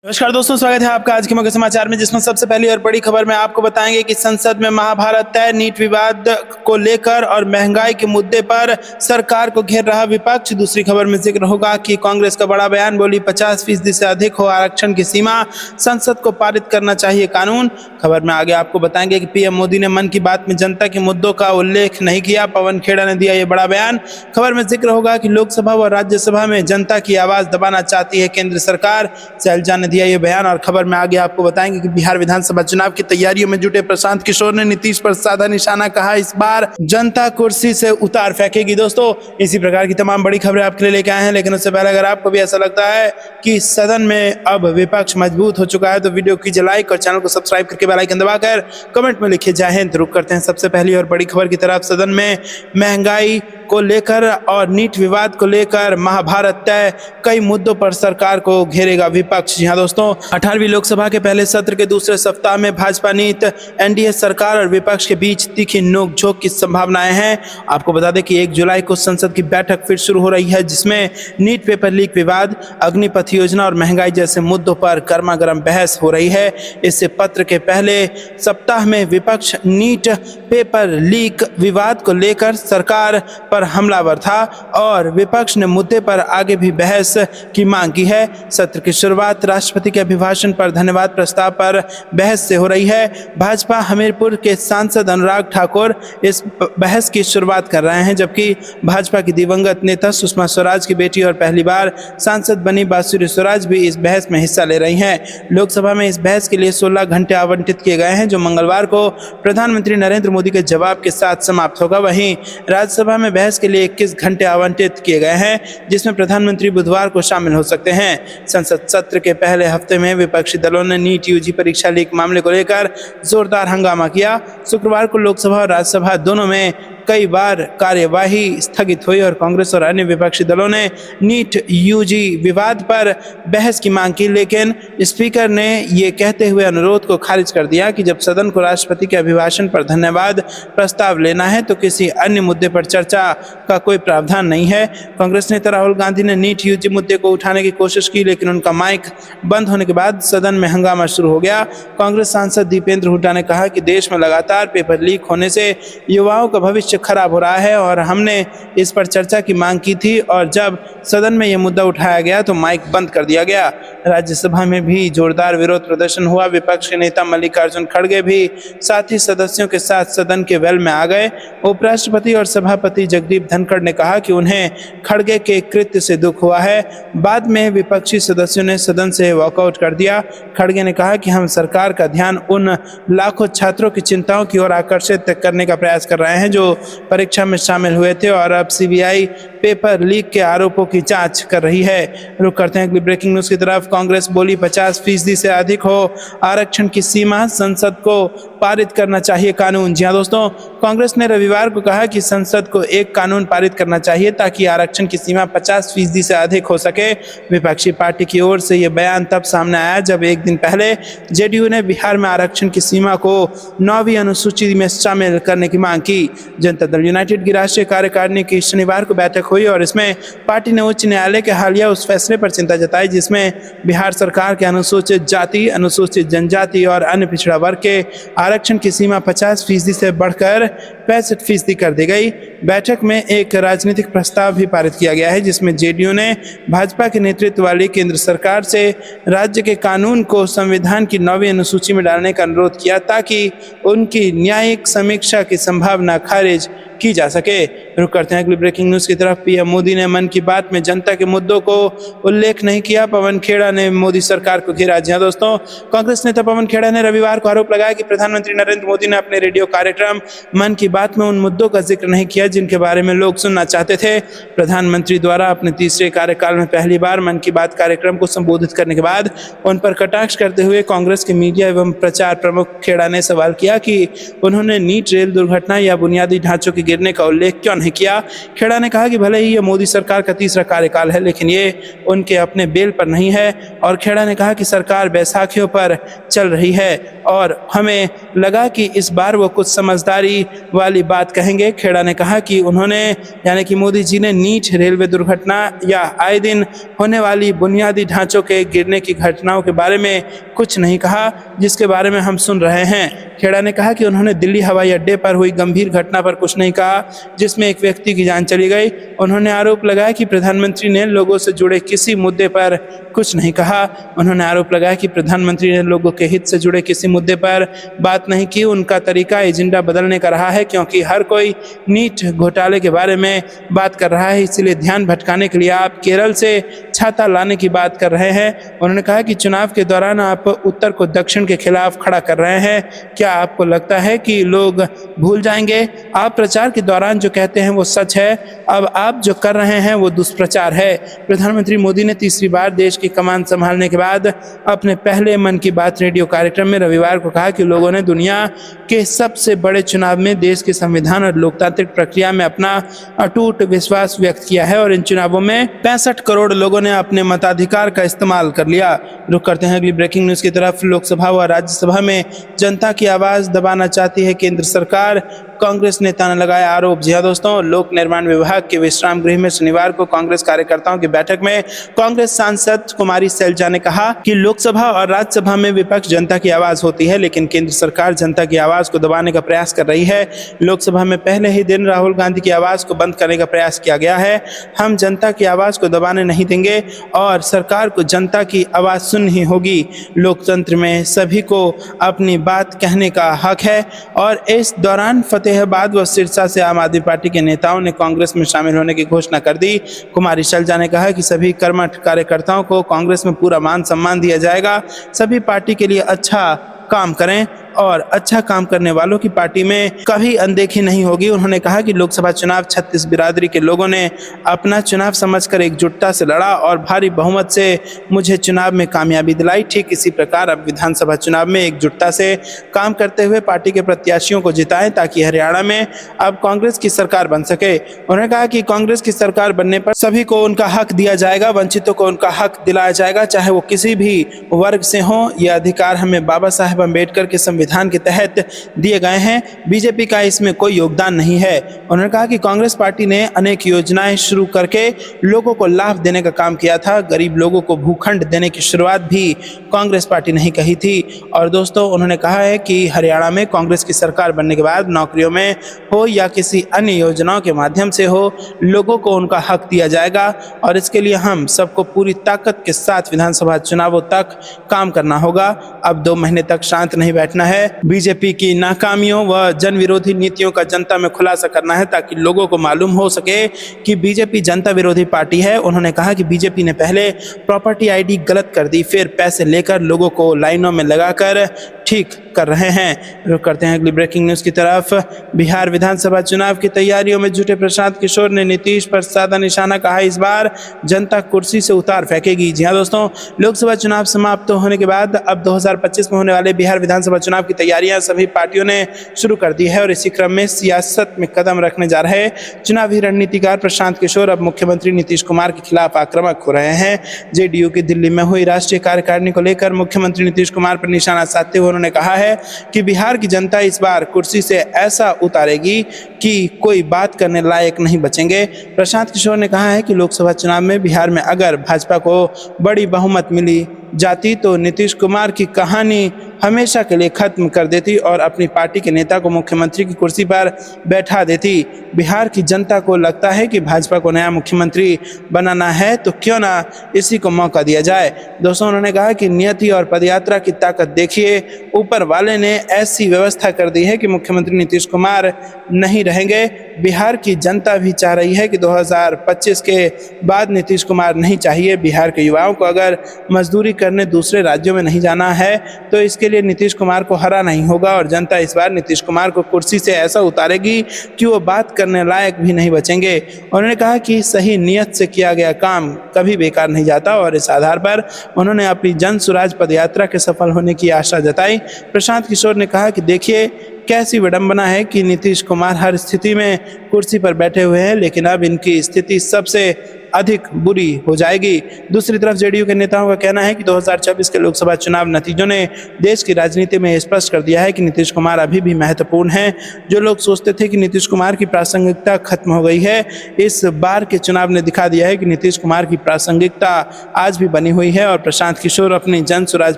नमस्कार दोस्तों, स्वागत है आपका आज के मुख्य समाचार में, जिसमें सबसे पहली और बड़ी खबर में आपको बताएंगे कि संसद में महाभारत तय, नीट विवाद को लेकर और महंगाई के मुद्दे पर सरकार को घेर रहा विपक्ष। दूसरी खबर में जिक्र होगा कि कांग्रेस का बड़ा बयान, बोली 50% से अधिक हो आरक्षण की सीमा, संसद को पारित करना चाहिए कानून। खबर में आगे आपको बताएंगे कि पीएम मोदी ने मन की बात में जनता के मुद्दों का उल्लेख नहीं किया, पवन खेड़ा ने दिया ये बड़ा बयान। खबर में जिक्र होगा कि लोकसभा व राज्यसभा में जनता की आवाज दबाना चाहती है केंद्र सरकार, शैलजा ने दिया ये बयान। और खबर में आगे आपको बताएंगे कि बिहार विधानसभा चुनाव की तैयारियों में जुटे प्रशांत किशोर ने नीतीश पर साधा निशाना, कहा इस बार जनता कुर्सी से उतार फेंकेगी। दोस्तों, इसी प्रकार की तमाम बड़ी खबरें आपके लिए लेके आए हैं, लेकिन उससे पहले अगर आपको भी ऐसा लगता है कि सदन में अब विपक्ष मजबूत हो चुका है तो वीडियो कीजिए लाइक और चैनल को सब्सक्राइब करके बेल आइकन दबाकर कमेंट में लिखिए जय हिंद। रुक करते हैं सबसे पहली और बड़ी खबर की तरफ। सदन में महंगाई को लेकर और नीट विवाद को लेकर महाभारत तय, कई मुद्दों पर सरकार को घेरेगा विपक्ष। जी हां दोस्तों, 18वीं लोकसभा के पहले सत्र के दूसरे सप्ताह में भाजपा नीत एनडीए सरकार और विपक्ष के बीच तीखी नोकझोंक की संभावनाएं हैं। आपको बता दें कि 1 जुलाई को संसद की बैठक फिर शुरू हो रही है, जिसमें नीट पेपर लीक विवाद, अग्निपथ योजना और महंगाई जैसे मुद्दों पर गर्मागर्म बहस हो रही है। इससे पत्र के पहले सप्ताह में विपक्ष नीट पेपर लीक विवाद को लेकर सरकार पर हमलावर था और विपक्ष ने मुद्दे पर आगे भी बहस की मांग की है। सत्र की शुरुआत राष्ट्रपति के अभिभाषण पर धन्यवाद प्रस्ताव पर बहस से हो रही है। भाजपा हमीरपुर के सांसद अनुराग ठाकुर इस बहस की शुरुआत कर रहे हैं, जबकि भाजपा की दिवंगत नेता सुषमा स्वराज की बेटी और पहली बार सांसद बनी बांसुरी स्वराज भी इस बहस में हिस्सा ले रही हैं। लोकसभा में इस बहस के लिए 16 घंटे आवंटित किए गए हैं, जो मंगलवार को प्रधानमंत्री नरेंद्र मोदी के जवाब के साथ समाप्त होगा। वहीं राज्यसभा में बहस के लिए 21 घंटे आवंटित किए गए हैं, जिसमें प्रधानमंत्री बुधवार को शामिल हो सकते हैं। संसद सत्र के पहले हफ्ते में विपक्षी दलों ने नीट यूजी परीक्षा लीक मामले को लेकर जोरदार हंगामा किया। शुक्रवार को लोकसभा और राज्यसभा दोनों में कई बार कार्यवाही स्थगित हुई और कांग्रेस और अन्य विपक्षी दलों ने नीट यूजी विवाद पर बहस की मांग की, लेकिन स्पीकर ने ये कहते हुए अनुरोध को खारिज कर दिया कि जब सदन को राष्ट्रपति के अभिभाषण पर धन्यवाद प्रस्ताव लेना है तो किसी अन्य मुद्दे पर चर्चा का कोई प्रावधान नहीं है। कांग्रेस नेता राहुल गांधी ने नीट यूजी मुद्दे को उठाने की कोशिश की, लेकिन उनका माइक बंद होने के बाद सदन में हंगामा शुरू हो गया। कांग्रेस सांसद दीपेंद्र हुड्डा ने कहा कि देश में लगातार पेपर लीक होने से युवाओं का भविष्य खराब हो रहा है और हमने इस पर चर्चा की मांग की थी, और जब सदन में यह मुद्दा उठाया गया तो माइक बंद कर दिया गया। राज्यसभा में भी जोरदार विरोध प्रदर्शन हुआ। विपक्ष के नेता मल्लिकार्जुन खड़गे भी साथी सदस्यों के साथ सदन के वेल में आ गए। उपराष्ट्रपति और सभापति जगदीप धनखड़ ने कहा कि उन्हें खड़गे के कृत्य से दुख हुआ है। बाद में विपक्षी सदस्यों ने सदन से वॉकआउट कर दिया। खड़गे ने कहा कि हम सरकार का ध्यान उन लाखों छात्रों की चिंताओं की ओर आकर्षित करने का प्रयास कर रहे हैं जो परीक्षा में शामिल हुए थे और अब सीबीआई पेपर लीक के आरोपों की जांच कर रही है। रुक करते हैं अगली ब्रेकिंग न्यूज की तरफ। कांग्रेस बोली 50% से अधिक हो आरक्षण की सीमा, संसद को पारित करना चाहिए कानून। जी हां दोस्तों, कांग्रेस ने रविवार को कहा कि संसद को एक कानून पारित करना चाहिए ताकि आरक्षण की सीमा 50% से अधिक हो सके। विपक्षी पार्टी की ओर से यह बयान तब सामने आया जब एक दिन पहले जेडीयू ने बिहार में आरक्षण की सीमा को 9वीं अनुसूची में शामिल करने की मांग की। जनता दल यूनाइटेड की राष्ट्रीय कार्यकारिणी की शनिवार को बैठक हुई और इसमें पार्टी ने उच्च न्यायालय के हालिया उस फैसले पर चिंता जताई जिसमें बिहार सरकार के अनुसूचित जाति, अनुसूचित जनजाति और अन्य पिछड़ा वर्ग के आरक्षण की सीमा 50% से बढ़कर 65% कर दी गई। बैठक में एक राजनीतिक प्रस्ताव भी पारित किया गया है, जिसमें जेडीयू ने भाजपा के नेतृत्व वाली केंद्र सरकार से राज्य के कानून को संविधान की 9वीं अनुसूची में डालने का अनुरोध किया ताकि उनकी न्यायिक समीक्षा की संभावना खारिज की जा सके। रुक करते हैं अगली ब्रेकिंग न्यूज की तरफ। पीएम मोदी ने मन की बात में जनता के मुद्दों को उल्लेख नहीं किया, पवन खेड़ा ने मोदी सरकार को घेरा। जी हां दोस्तों, कांग्रेस नेता पवन खेड़ा ने रविवार को आरोप लगाया कि प्रधानमंत्री नरेंद्र मोदी ने अपने रेडियो कार्यक्रम मन की बात में उन मुद्दों का जिक्र नहीं किया जिनके बारे में लोग सुनना चाहते थे। प्रधानमंत्री द्वारा अपने तीसरे कार्यकाल में पहली बार मन की बात कार्यक्रम को संबोधित करने के बाद उन पर कटाक्ष करते हुए कांग्रेस के मीडिया एवं प्रचार प्रमुख खेड़ा ने सवाल किया कि उन्होंने नीट रेल दुर्घटना या बुनियादी ढांचों की गिरने का उल्लेख क्यों नहीं किया। खेड़ा ने कहा कि भले ही ये मोदी सरकार का तीसरा कार्यकाल है, लेकिन ये उनके अपने बेल पर नहीं है। और खेड़ा ने कहा कि सरकार बैसाखियों पर चल रही है और हमें लगा कि इस बार वो कुछ समझदारी वाली बात कहेंगे। खेड़ा ने कहा कि उन्होंने यानी कि मोदी जी ने नीट, रेलवे दुर्घटना या आए दिन होने वाली बुनियादी ढांचों के गिरने की घटनाओं के बारे में कुछ नहीं कहा, जिसके बारे में हम सुन रहे हैं। खेड़ा ने कहा कि उन्होंने दिल्ली हवाई अड्डे पर हुई गंभीर घटना पर कुछ नहीं कहा, जिसमें एक व्यक्ति की जान चली गई। उन्होंने आरोप लगाया कि प्रधानमंत्री ने लोगों से जुड़े किसी मुद्दे पर कुछ नहीं कहा। उन्होंने आरोप लगाया कि प्रधानमंत्री ने लोगों के हित से जुड़े किसी मुद्दे पर बात नहीं की। उनका तरीका एजेंडा बदलने का रहा है, क्योंकि हर कोई नीट घोटाले के बारे में बात कर रहा है, इसलिए ध्यान भटकाने के लिए आप केरल से छाता लाने की बात कर रहे हैं। उन्होंने कहा कि चुनाव के दौरान आप उत्तर को दक्षिण के खिलाफ खड़ा कर रहे हैं। क्या आपको लगता है कि लोग भूल जाएंगे? आप प्रचार के दौरान जो कहते हैं वो सच है, अब आप जो कर रहे हैं वो दुष्प्रचार है। प्रधानमंत्री मोदी ने तीसरी बार देश की कमान संभालने के बाद अपने पहले मन की बात रेडियो कार्यक्रम में रविवार को कहा कि लोगों ने दुनिया के सबसे बड़े चुनाव में देश के संविधान और लोकतांत्रिक प्रक्रिया में अपना अटूट विश्वास व्यक्त किया है और इन चुनावों में 65 करोड़ लोगों ने अपने मताधिकार का इस्तेमाल कर लिया। रुक करते हैं अगली ब्रेकिंग न्यूज की तरफ। लोकसभा व राज्यसभा में जनता की आवाज दबाना चाहती है केंद्र सरकार, कांग्रेस नेता ने लगाया आरोप। जी हां दोस्तों, लोक निर्माण विभाग के विश्राम गृह में शनिवार को कांग्रेस कार्यकर्ताओं की बैठक में कांग्रेस सांसद कुमारी सैलजा ने कहा कि लोकसभा और राज्यसभा में विपक्ष जनता की आवाज होती है, लेकिन केंद्र सरकार जनता की आवाज को दबाने का प्रयास कर रही है। लोकसभा में पहले ही दिन राहुल गांधी की आवाज को बंद करने का प्रयास किया गया है। हम जनता की आवाज को दबाने नहीं देंगे और सरकार को जनता की आवाज सुननी होगी। लोकतंत्र में सभी को अपनी बात कहने का हक है। और इस दौरान फतेहाबाद व सिरसा से आम आदमी पार्टी के नेताओं ने कांग्रेस में शामिल होने की घोषणा कर दी। कुमारी सैलजा ने कहा कि सभी कर्मठ कार्यकर्ताओं को कांग्रेस में पूरा मान सम्मान दिया जाएगा। सभी पार्टी के लिए अच्छा काम करें और अच्छा काम करने वालों की पार्टी में कभी अनदेखी नहीं होगी। उन्होंने कहा कि लोकसभा चुनाव 36 बिरादरी के लोगों ने अपना चुनाव समझकर एकजुटता से लड़ा और भारी बहुमत से मुझे चुनाव में कामयाबी दिलाई। ठीक इसी प्रकार अब विधानसभा चुनाव में एकजुटता से काम करते हुए पार्टी के प्रत्याशियों को जिताएं, ताकि हरियाणा में अब कांग्रेस की सरकार बन सके। उन्होंने कहा कि कांग्रेस की सरकार बनने पर सभी को उनका हक दिया जाएगा, वंचितों को उनका हक दिलाया जाएगा, चाहे वो किसी भी वर्ग से हो। यह अधिकार हमें बाबा साहेब अम्बेडकर के संविधान के तहत दिए गए हैं। बीजेपी का इसमें कोई योगदान नहीं है। उन्होंने कहा कि कांग्रेस पार्टी ने अनेक योजनाएं शुरू करके लोगों को लाभ देने का काम किया था। गरीब लोगों को भूखंड देने की शुरुआत भी कांग्रेस पार्टी नहीं कही थी। और दोस्तों, उन्होंने कहा है कि हरियाणा में कांग्रेस की सरकार बनने के बाद नौकरियों में हो या किसी अन्य योजनाओं के माध्यम से हो, लोगों को उनका हक दिया जाएगा और इसके लिए हम सबको पूरी ताकत के साथ विधानसभा चुनावों तक काम करना होगा। अब 2 महीने तक शांत नहीं बैठना है। बीजेपी की नाकामियों व जन विरोधी नीतियों का जनता में खुलासा करना है, ताकि लोगों को मालूम हो सके कि बीजेपी जनता विरोधी पार्टी है। उन्होंने कहा कि बीजेपी ने पहले प्रॉपर्टी आईडी गलत कर दी, फिर पैसे लेकर लोगों को लाइनों में लगाकर ठीक कर रहे हैं। रुक करते हैं अगली ब्रेकिंग न्यूज की तरफ। बिहार विधानसभा चुनाव की तैयारियों में जुटे प्रशांत किशोर ने नीतीश पर साधा निशाना कहा, इस बार जनता कुर्सी से उतार फेंकेगी। जी हां दोस्तों, लोकसभा चुनाव समाप्त होने के बाद अब 2025 में होने वाले बिहार विधानसभा चुनाव की तैयारियां सभी पार्टियों ने शुरू कर दी है और इसी क्रम में सियासत में कदम रखने जा रहे चुनावी रणनीतिकार प्रशांत किशोर अब मुख्यमंत्री नीतीश कुमार के खिलाफ आक्रामक हो रहे हैं। जेडीयू की दिल्ली में हुई राष्ट्रीय कार्यकारिणी को लेकर मुख्यमंत्री नीतीश कुमार पर निशाना साधते हुए उन्होंने कहा है कि बिहार की जनता इस बार कुर्सी से ऐसा उतारेगी कि कोई बात करने लायक नहीं बचेंगे। प्रशांत किशोर ने कहा है कि लोकसभा चुनाव में बिहार में अगर भाजपा को बड़ी बहुमत मिली जाती तो नीतीश कुमार की कहानी हमेशा के लिए खत्म कर देती और अपनी पार्टी के नेता को मुख्यमंत्री की कुर्सी पर बैठा देती। बिहार की जनता को लगता है कि भाजपा को नया मुख्यमंत्री बनाना है, तो क्यों ना इसी को मौका दिया जाए। दोस्तों, उन्होंने कहा कि नियति और पदयात्रा की ताकत देखिए, ऊपर वाले ने ऐसी व्यवस्था कर दी है कि मुख्यमंत्री नीतीश कुमार नहीं रहेंगे। बिहार की जनता भी चाह रही है कि 2025 के बाद नीतीश कुमार नहीं चाहिए। बिहार के युवाओं को अगर मजदूरी करने दूसरे राज्यों में नहीं जाना है तो इसके लिए नीतीश कुमार को हराना ही होगा और जनता इस बार नीतीश कुमार को कुर्सी से ऐसा उतारेगी कि वो बात करने लायक भी नहीं बचेंगे। उन्होंने कहा कि सही नियत से किया गया काम कभी बेकार नहीं जाता और इस आधार पर उन्होंने अपनी जन सुराज पदयात्रा के सफल होने की आशा जताई। प्रशांत किशोर ने कहा कि देखिए कैसी विडंबना है कि नीतीश कुमार हर स्थिति में कुर्सी पर बैठे हुए हैं, लेकिन अब इनकी स्थिति सबसे अधिक बुरी हो जाएगी। दूसरी तरफ जेडीयू के नेताओं का कहना है कि 2024 के लोकसभा चुनाव नतीजों ने देश की राजनीति में स्पष्ट कर दिया है कि नीतीश कुमार अभी भी महत्वपूर्ण हैं। जो लोग सोचते थे कि नीतीश कुमार की प्रासंगिकता खत्म हो गई है, इस बार के चुनाव ने दिखा दिया है कि नीतीश कुमार की प्रासंगिकता आज भी बनी हुई है और प्रशांत किशोर अपनी जन स्वराज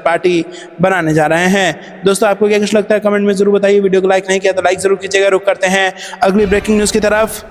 पार्टी बनाने जा रहे हैं। दोस्तों, आपको क्या कुछ लगता है कमेंट में जरूर बताइए। वीडियो को लाइक नहीं किया तो लाइक जरूर कीजिएगा। रुक करते हैं अगली ब्रेकिंग न्यूज की तरफ।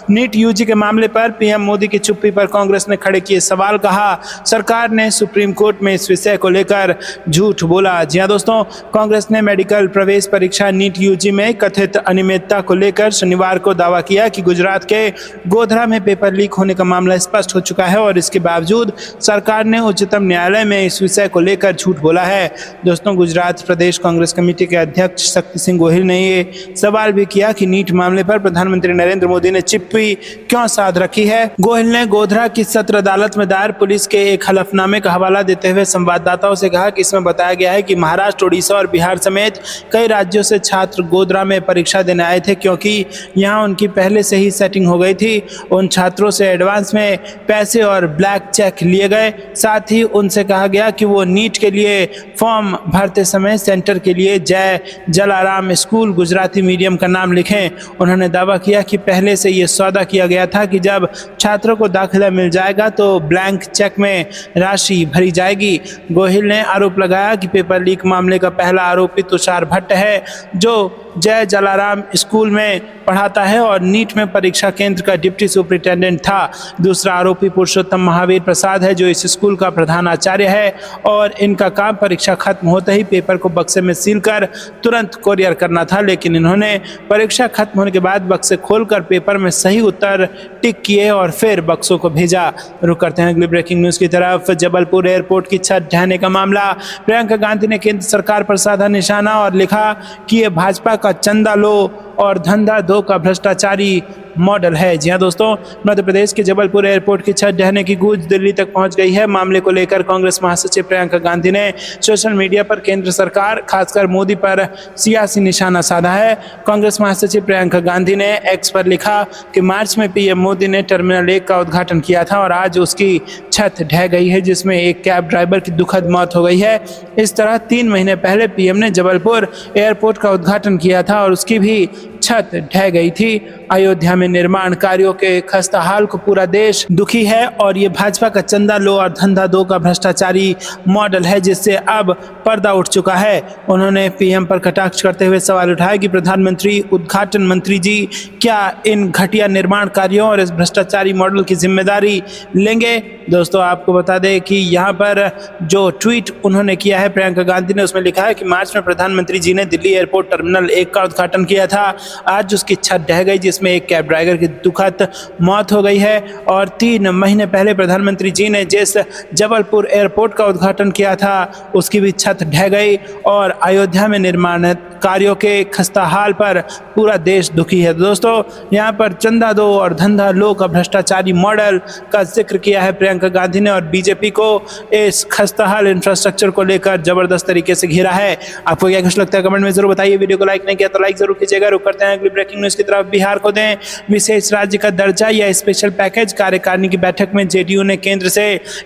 नीट यूजी के मामले पर पीएम मोदी की चुप्पी पर कांग्रेस ने खड़े किए सवाल। कहा, सरकार ने सुप्रीम कोर्ट में इस विषय को लेकर झूठ बोला। जी हां दोस्तों, कांग्रेस ने मेडिकल प्रवेश परीक्षा नीट यूजी में कथित अनियमितता को लेकर शनिवार को दावा किया कि गुजरात के गोधरा में पेपर लीक होने का मामला स्पष्ट हो चुका है और इसके बावजूद सरकार ने उच्चतम न्यायालय में इस विषय को लेकर झूठ बोला है। दोस्तों, गुजरात प्रदेश कांग्रेस कमेटी के अध्यक्ष शक्ति सिंह गोहिल ने ये सवाल भी किया कि नीट मामले पर प्रधानमंत्री नरेंद्र मोदी ने चिप्पी क्यों साध रखी है। गोहिल ने गोधरा की सत्र अदालत में दायर पुलिस के एक हलफनामे का हवाला देते हुए संवाददाताओं से कहा कि इसमें बताया गया है कि महाराष्ट्र, उड़ीसा और बिहार समेत कई राज्यों से छात्र गोधरा में परीक्षा देने आए थे, क्योंकि यहां उनकी पहले से ही सेटिंग हो गई थी। उन छात्रों से एडवांस में पैसे और ब्लैक चेक लिए गए। साथ ही उनसे कहा गया कि वो नीट के लिए फॉर्म भरते समय सेंटर के लिए जय जलाराम स्कूल गुजराती मीडियम का नाम लिखें। उन्होंने दावा किया कि पहले से ये सौदा किया गया था कि जब छात्रों को दाखिला मिल जाएगा तो ब्लैंक चेक में राशि भरी जाएगी। गोहिल ने आरोप लगाया कि पेपर लीक मामले का पहला आरोपी तुषार भट्ट है, जो जय जलाराम स्कूल में पढ़ाता है और नीट में परीक्षा केंद्र का डिप्टी सुपरिटेंडेंट था। दूसरा आरोपी पुरुषोत्तम महावीर प्रसाद है, जो इस स्कूल का प्रधान आचार्य है और इनका काम परीक्षा खत्म होते ही पेपर को बक्से में सील कर तुरंत कोरियर करना था, लेकिन इन्होंने परीक्षा खत्म होने के बाद बक्से खोलकर पेपर में सही उत्तर टिक किए और फिर बक्सों को भेजा। रुक करते हैं अगली ब्रेकिंग न्यूज की तरफ। जबलपुर एयरपोर्ट की छत ढहने का मामला। प्रियंका गांधी ने केंद्र सरकार पर साधा निशाना और लिखा कि ये भाजपा का चंदा लो और धंधा दो का भ्रष्टाचारी मॉडल है। जी हां दोस्तों, मध्य प्रदेश के जबलपुर एयरपोर्ट की छत ढहने की गूंज दिल्ली तक पहुंच गई है। मामले को लेकर कांग्रेस महासचिव प्रियंका गांधी ने सोशल मीडिया पर केंद्र सरकार, खासकर मोदी पर सियासी निशाना साधा है। कांग्रेस महासचिव प्रियंका गांधी ने एक्स पर लिखा कि मार्च में पीएम मोदी ने टर्मिनल 1 का उद्घाटन किया था और आज उसकी छत ढह गई है, जिसमें एक कैब ड्राइवर की दुखद मौत हो गई है। इस तरह 3 महीने पहले पीएम ने जबलपुर एयरपोर्ट का उद्घाटन किया था और उसकी भी छत ढह गई थी। अयोध्या में निर्माण कार्यों के खस्ता हाल को पूरा देश दुखी है और ये भाजपा का चंदा लो और धंधा दो का भ्रष्टाचारी मॉडल है, जिससे अब पर्दा उठ चुका है। उन्होंने पीएम पर कटाक्ष करते हुए सवाल उठाया कि प्रधानमंत्री, उद्घाटन मंत्री जी क्या इन घटिया निर्माण कार्यों और इस भ्रष्टाचारी मॉडल की जिम्मेदारी लेंगे। दोस्तों, आपको बता दें कि यहाँ पर जो ट्वीट उन्होंने किया है प्रियंका गांधी ने, उसमें लिखा है कि मार्च में प्रधानमंत्री जी ने दिल्ली एयरपोर्ट टर्मिनल 1 का उद्घाटन किया था। आज उसकी छत ढह गई, जिसमें एक कैब ड्राइवर की दुखद मौत हो गई है और 3 महीने पहले प्रधानमंत्री जी ने जिस जबलपुर एयरपोर्ट का उद्घाटन किया था उसकी भी छत ढह गई और अयोध्या में निर्माण कार्यों के खस्ता हाल पर पूरा देश दुखी है। दोस्तों, यहाँ पर चंदा दो और धंधा लो का भ्रष्टाचारी मॉडल का जिक्र किया है प्रियंका गांधी ने और बीजेपी को इस खस्ता हाल इंफ्रास्ट्रक्चर को लेकर जबरदस्त तरीके से घेरा है। आपको क्या कुछ लगता है कमेंट में जरूर बताइए। वीडियो को लाइक नहीं किया तो लाइक जरूर कीजिएगा। रुक करते हैं अगली ब्रेकिंग न्यूज की तरफ। बिहार को दें विशेष राज्य का दर्जा या स्पेशल पैकेज। कार्यकारिणी की बैठक में जेडीयू ने केंद्र से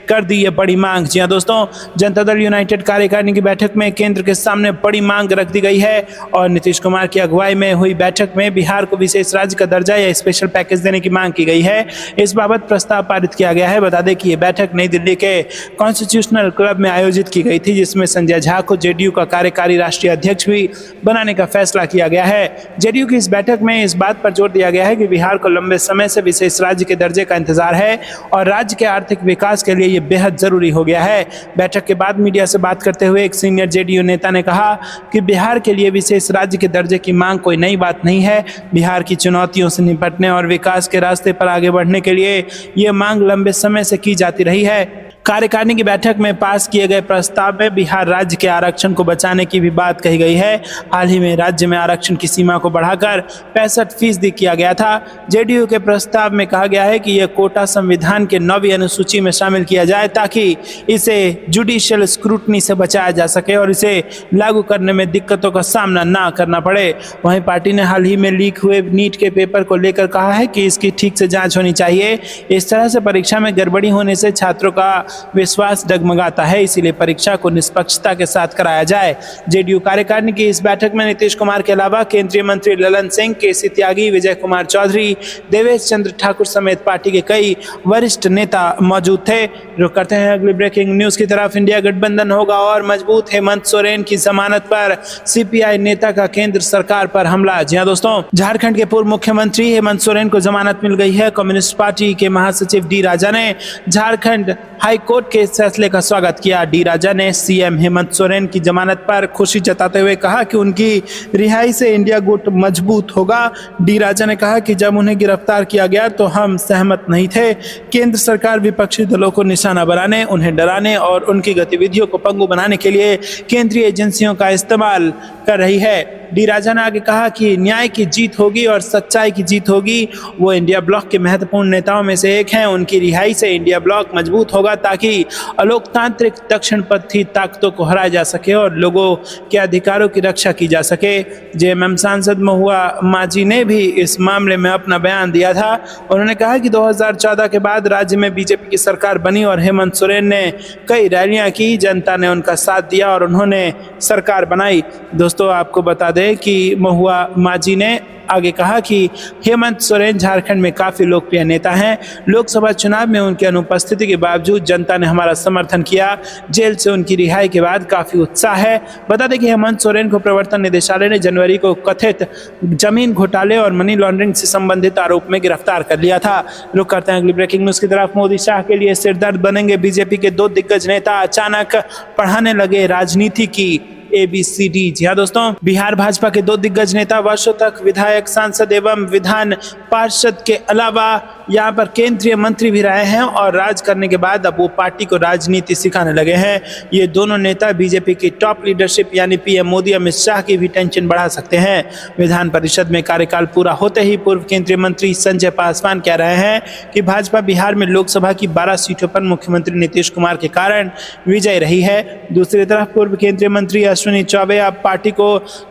कर दी है बड़ी मांग। जी हां दोस्तों, जनता दल यूनाइटेड कार्यकारिणी की बैठक में केंद्र के सामने बड़ी मांग रख दी गई है और नीतीश कुमार की अगुवाई में हुई बैठक में बिहार को विशेष राज्य का दर्जा या स्पेशल पैकेज देने की मांग की गई है। इस बाबत प्रस्ताव पारित किया गया है। बता दें कि ये बैठक नई दिल्ली के कॉन्स्टिट्यूशनल क्लब में आयोजित की गई थी, जिसमें संजय झा को जेडीयू का कार्यकारी राष्ट्रीय अध्यक्ष भी बनाने का फैसला किया गया है। जेडीयू की इस बैठक में इस बात पर जोर दिया गया है कि बिहार को लंबे समय से विशेष राज्य के दर्जे का इंतजार है और राज्य के आर्थिक विकास के लिए ये बेहद जरूरी हो गया है। बैठक के बाद मीडिया से बात करते हुए एक सीनियर जेडीयू नेता ने कहा कि बिहार के लिए विशेष राज्य के दर्जे की मांग कोई नई बात नहीं है। बिहार की चुनौतियों से निपटने और विकास के रास्ते पर आगे बढ़ने के लिए ये मांग लंबे समय से की जाती रही है। कार्यकारिणी की बैठक में पास किए गए प्रस्ताव में बिहार राज्य के आरक्षण को बचाने की भी बात कही गई है। हाल ही में राज्य में आरक्षण की सीमा को बढ़ाकर 65% किया गया था। जेडीयू के प्रस्ताव में कहा गया है कि यह कोटा संविधान के 9वीं अनुसूची में शामिल किया जाए ताकि इसे जुडिशियल स्क्रूटनी से बचाया जा सके और इसे लागू करने में दिक्कतों का सामना ना करना पड़े। वहीं पार्टी ने हाल ही में लीक हुए नीट के पेपर को लेकर कहा है कि इसकी ठीक से जांच होनी चाहिए। इस तरह से परीक्षा में गड़बड़ी होने से छात्रों का विश्वास डगमगाता है, इसीलिए परीक्षा को निष्पक्षता के साथ कराया जाए। जेडीयू कार्यकारिणी की इस बैठक में नीतीश कुमार के अलावा केंद्रीय मंत्री ललन सिंह, केसी त्यागी, विजय कुमार चौधरी, देवेश चंद्र ठाकुर समेत पार्टी के कई वरिष्ठ नेता मौजूद थे। रुक करते हैं अगली ब्रेकिंग न्यूज की तरफ। इंडिया गठबंधन होगा और मजबूत, हेमंत सोरेन की जमानत पर सीपीआई नेता का केंद्र सरकार पर हमला। जी हां दोस्तों, झारखंड के पूर्व मुख्यमंत्री हेमंत सोरेन को जमानत मिल गई है। कम्युनिस्ट पार्टी के महासचिव डी राजा ने झारखंड हाई कोर्ट के इस फैसले का स्वागत किया। डी राजा ने सीएम हेमंत सोरेन की जमानत पर खुशी जताते हुए कहा कि उनकी रिहाई से इंडिया गुट मजबूत होगा। डी राजा ने कहा कि जब उन्हें गिरफ्तार किया गया तो हम सहमत नहीं थे। केंद्र सरकार विपक्षी दलों को निशाना बनाने, उन्हें डराने और उनकी गतिविधियों को पंगु बनाने के लिए केंद्रीय एजेंसियों का इस्तेमाल कर रही है। डी राजा ने आगे कहा कि न्याय की जीत होगी और सच्चाई की जीत होगी। वो इंडिया ब्लॉक के महत्वपूर्ण नेताओं में से एक हैं। उनकी रिहाई से इंडिया ब्लॉक मजबूत होगा ताकि अलोकतांत्रिक दक्षिणपंथी ताकतों को हराया जा सके और लोगों के अधिकारों की रक्षा की जा सके। जेएमएम सांसद महुआ माझी ने भी इस मामले में अपना बयान दिया था। उन्होंने कहा कि 2014 के बाद राज्य में बीजेपी की सरकार बनी और हेमंत सोरेन ने कई रैलियां की, जनता ने उनका साथ दिया और उन्होंने सरकार बनाई। दोस्तों, आपको बता दें कि महुआ माझी ने आगे कहा कि हेमंत सोरेन झारखंड में काफी लोकप्रिय नेता हैं। लोकसभा चुनाव में उनकी अनुपस्थिति के बावजूद जनता ने हमारा समर्थन किया। जेल से उनकी रिहाई के बाद काफी उत्साह है। बता दें कि हेमंत सोरेन को प्रवर्तन निदेशालय ने जनवरी को कथित जमीन घोटाले और मनी लॉन्ड्रिंग से संबंधित आरोप में गिरफ्तार कर लिया था। रुक करते हैं अगली ब्रेकिंग न्यूज की तरफ। मोदी शाह के लिए सिरदर्द बनेंगे बीजेपी के 2 दिग्गज नेता, अचानक पढ़ाने लगे राजनीति की ABCD। जी हाँ दोस्तों, बिहार भाजपा के 2 दिग्गज नेता वर्षों तक विधायक, सांसद एवं विधान पार्षद के अलावा यहाँ पर केंद्रीय मंत्री भी रहे हैं और राज करने के बाद अब वो पार्टी को राजनीति सिखाने लगे हैं। ये दोनों नेता बीजेपी की टॉप लीडरशिप यानी पीएम मोदी, अमित शाह की भी टेंशन बढ़ा सकते हैं। विधान परिषद में कार्यकाल पूरा होते ही पूर्व केंद्रीय मंत्री संजय पासवान कह रहे हैं कि भाजपा बिहार में लोकसभा की 12 सीटों पर मुख्यमंत्री नीतीश कुमार के कारण विजय रही है। दूसरी तरफ पूर्व केंद्रीय मंत्री अश्विनी चौबे अब पार्टी को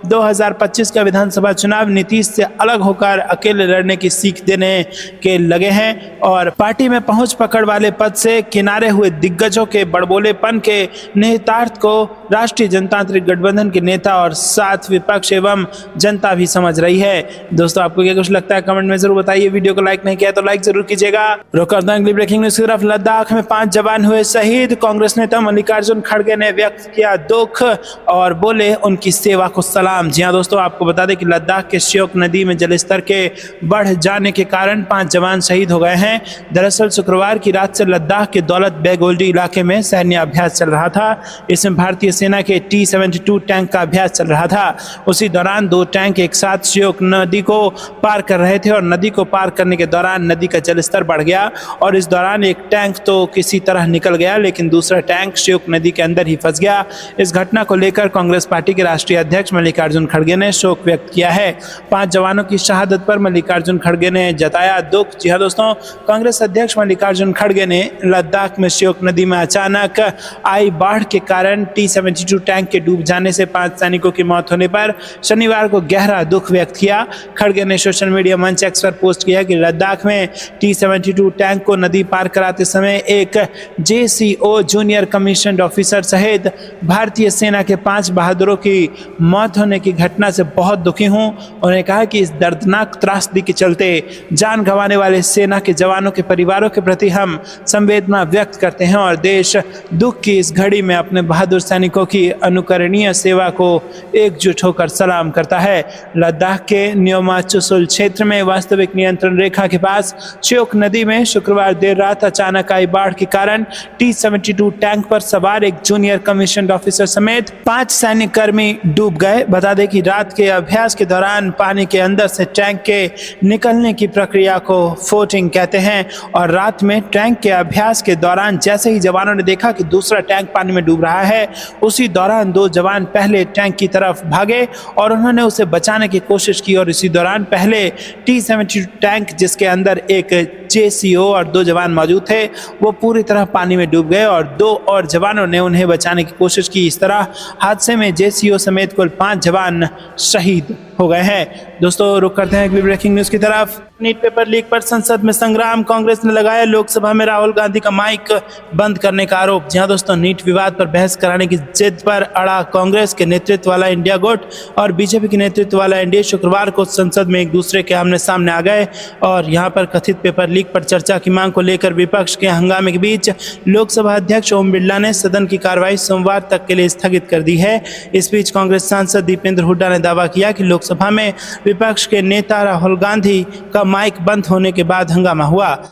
2025 का विधानसभा चुनाव नीतीश से अलग होकर अकेले लड़ने की सीख देने के लगे हैं और पार्टी में पहुंच पकड़ वाले पद से किनारे हुए दिग्गजों के बड़बोलेपन के निहितार्थ को राष्ट्रीय जनतांत्रिक गठबंधन के नेता और साथ विपक्ष एवं जनता भी समझ रही है। दोस्तों, आपको क्या कुछ लगता है कमेंट में जरूर बताइए। वीडियो को लाइक नहीं किया तो लाइक जरूर कीजिएगा। अगली ब्रेकिंग न्यूज की तरफ। लद्दाख में 5 जवान हुए शहीद। कांग्रेस नेता मल्लिकार्जुन खड़गे ने व्यक्त किया दुख और बोले उनकी सेवा को सलाम। जी हाँ दोस्तों, आपको बता दें कि लद्दाख के श्योक नदी में जलस्तर के बढ़ जाने के कारण 5 जवान शहीद हो गए हैं। दरअसल शुक्रवार की रात से लद्दाख के दौलत बेग ओल्डी इलाके में सैन्य अभ्यास चल रहा था। इसमें भारतीय सेना के T-72 टैंक का अभ्यास चल रहा था। उसी दौरान 2 टैंक एक साथ श्योक नदी को पार कर रहे थे और नदी को पार करने के दौरान नदी का जलस्तर बढ़ गया और इस दौरान एक टैंक तो किसी तरह निकल गया, लेकिन दूसरा टैंक श्योक नदी के अंदर ही फंस गया। इस घटना को लेकर कांग्रेस पार्टी के राष्ट्रीय अध्यक्ष मल्लिकार्जुन खड़गे ने शोक व्यक्त किया है। 5 जवानों की शहादत पर मल्लिकार्जुन खड़गे ने जताया दुख। जी हाँ दोस्तों, कांग्रेस अध्यक्ष मल्लिकार्जुन खड़गे ने लद्दाख में श्योक नदी में अचानक आई बाढ़ के कारण T-72 टैंक के डूब जाने से 5 सैनिकों की मौत होने पर शनिवार को गहरा दुख व्यक्त किया। खड़गे ने सोशल मीडिया मंच एक्स पर पोस्ट किया कि लद्दाख में T-72 टैंक को नदी पार कराते समय एक JCO जूनियर कमीशन्ड ऑफिसर सहित भारतीय सेना के 5 बहादुरों की मौत होने की घटना से बहुत दुखी हूं। उन्होंने कहा कि इस दर्दनाक त्रासदी के चलते जान गंवाने वाले सेना के जवानों के परिवारों के प्रति हम संवेदना व्यक्त करते हैं और देश दुख की इस घड़ी में अपने बहादुर सैनिकों की अनुकरणीय सेवा को एकजुट होकर सलाम करता है। लद्दाख के न्योमाचुसुल क्षेत्र में वास्तविक नियंत्रण रेखा के पास श्योक नदी में शुक्रवार देर रात अचानक आई बाढ़ के कारण T-72 टैंक पर सवार एक जूनियर कमीशन्ड ऑफिसर समेत 5 सैन्य कर्मी डूब गए। बता दें कि रात के अभ्यास के दौरान पानी के अंदर से टैंक के निकलने की प्रक्रिया को रिपोर्टिंग कहते हैं। और रात में टैंक के अभ्यास के दौरान जैसे ही जवानों ने देखा कि दूसरा टैंक पानी में डूब रहा है, उसी दौरान 2 जवान पहले टैंक की तरफ भागे और उन्होंने उसे बचाने की कोशिश की। और इसी दौरान पहले T-72 टैंक, जिसके अंदर एक JCO और 2 जवान मौजूद थे, वो पूरी तरह पानी में डूब गए और 2 और जवानों ने उन्हें बचाने की कोशिश की। इस तरह हादसे में JCO समेत कुल 5 जवान शहीद हो गए हैं। दोस्तों, रुक करते हैं अगली ब्रेकिंग न्यूज की तरफ। नीट पेपर लीक पर संसद में संग्राम, कांग्रेस ने लगाया लोकसभा में राहुल गांधी का माइक बंद करने का आरोप। जी हां दोस्तों, नीट विवाद पर बहस कराने की जिद पर अड़ा कांग्रेस के नेतृत्व वाला इंडिया गुट और बीजेपी के नेतृत्व वाला एनडीए शुक्रवार को संसद में एक दूसरे के आमने सामने आ गए। और यहां पर कथित पेपर लीक पर चर्चा की मांग को लेकर विपक्ष के हंगामे के बीच लोकसभा अध्यक्ष ओम बिरला ने सदन की कार्रवाई सोमवार तक के लिए स्थगित कर दी है। इस बीच कांग्रेस सांसद दीपेंद्र हुड्डा ने दावा किया कि लोकसभा में विपक्ष के नेता राहुल गांधी का माइक बंद होने के बाद हंगामा हुआ।